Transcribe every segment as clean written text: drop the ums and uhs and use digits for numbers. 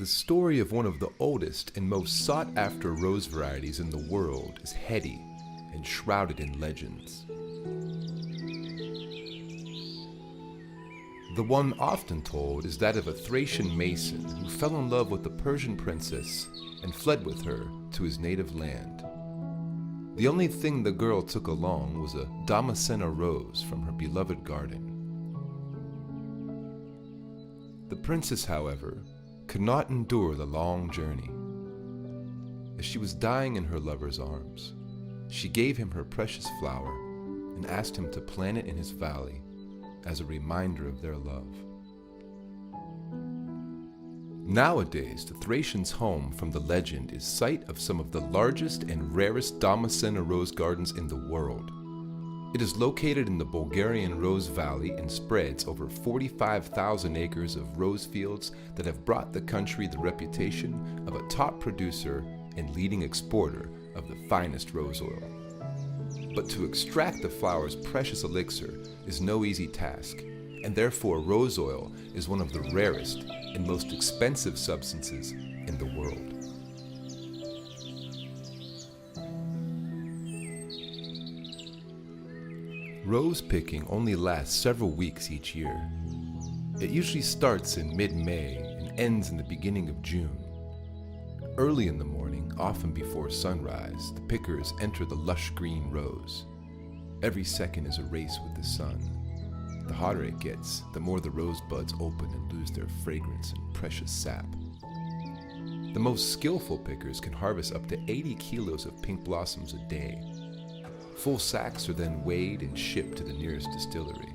The story of one of the oldest and most sought-after rose varieties in the world is heady and shrouded in legends. The one often told is that of a Thracian mason who fell in love with a Persian princess and fled with her to his native land. The only thing the girl took along was a Damascena rose from her beloved garden. The princess, however, could not endure the long journey. As she was dying in her lover's arms, she gave him her precious flower and asked him to plant it in his valley as a reminder of their love. Nowadays, the Thracians' home from the legend is site of some of the largest and rarest Damascena rose gardens in the world. It is located in the Bulgarian Rose Valley and spreads over 45,000 acres of rose fields that have brought the country the reputation of a top producer and leading exporter of the finest rose oil. But to extract the flower's precious elixir is no easy task, and therefore rose oil is one of the rarest and most expensive substances in the world. Rose picking only lasts several weeks each year. It usually starts in mid-May and ends in the beginning of June. Early in the morning, often before sunrise, the pickers enter the lush green rose. Every second is a race with the sun. The hotter it gets, the more the rose buds open and lose their fragrance and precious sap. The most skillful pickers can harvest up to 80 kilos of pink blossoms a day. Full sacks are then weighed and shipped to the nearest distillery.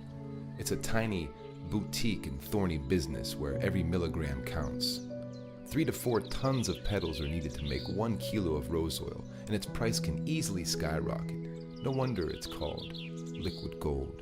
It's a tiny, boutique and thorny business where every milligram counts. 3 to 4 tons of petals are needed to make 1 kilo of rose oil, and its price can easily skyrocket. No wonder it's called liquid gold.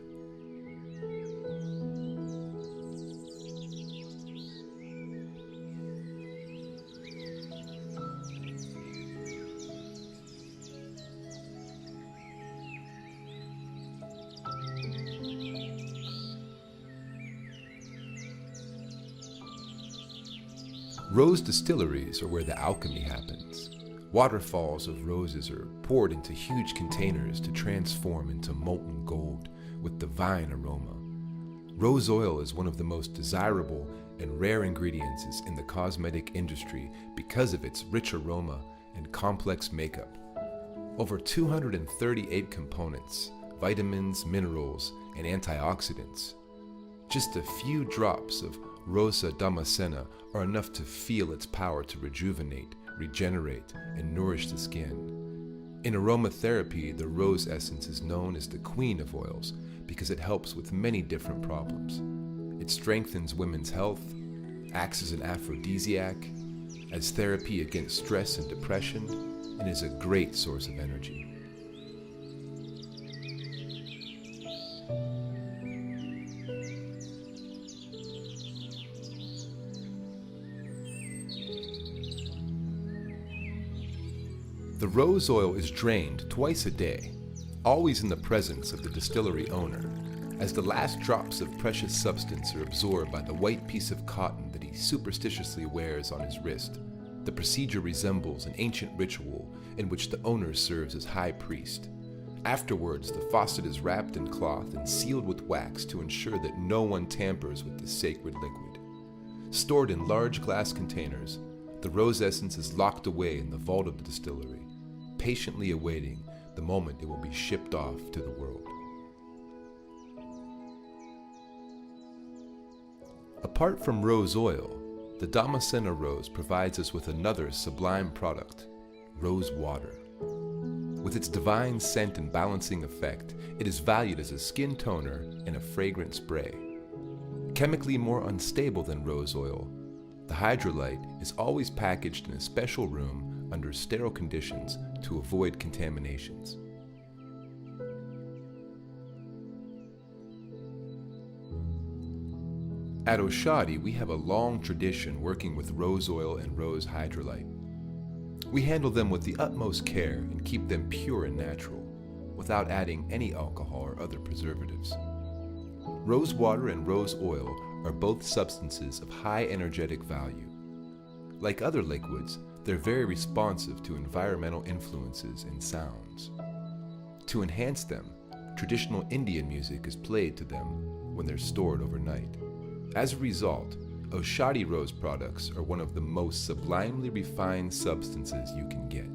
Rose distilleries are where the alchemy happens. Waterfalls of roses are poured into huge containers to transform into molten gold with divine aroma. Rose oil is one of the most desirable and rare ingredients in the cosmetic industry because of its rich aroma and complex makeup. Over 238 components, vitamins, minerals, and antioxidants. Just a few drops of Rosa Damascena are enough to feel its power to rejuvenate, regenerate, and nourish the skin. In aromatherapy, the rose essence is known as the queen of oils because it helps with many different problems. It strengthens women's health, acts as an aphrodisiac, as therapy against stress and depression, and is a great source of energy. The rose oil is drained twice a day, always in the presence of the distillery owner, as the last drops of precious substance are absorbed by the white piece of cotton that he superstitiously wears on his wrist. The procedure resembles an ancient ritual in which the owner serves as high priest. Afterwards, the faucet is wrapped in cloth and sealed with wax to ensure that no one tampers with the sacred liquid. Stored in large glass containers, the rose essence is locked away in the vault of the distillery, patiently awaiting the moment it will be shipped off to the world. Apart from rose oil, the Damascena rose provides us with another sublime product, rose water. With its divine scent and balancing effect, it is valued as a skin toner and a fragrant spray. Chemically more unstable than rose oil, the hydrolyte is always packaged in a special room under sterile conditions to avoid contaminations. At Oshadi, we have a long tradition working with rose oil and rose hydrolyte. We handle them with the utmost care and keep them pure and natural, without adding any alcohol or other preservatives. Rose water and rose oil are both substances of high energetic value. Like other lakewoods, they're very responsive to environmental influences and sounds. To enhance them, traditional Indian music is played to them when they're stored overnight. As a result, Oshadi rose products are one of the most sublimely refined substances you can get.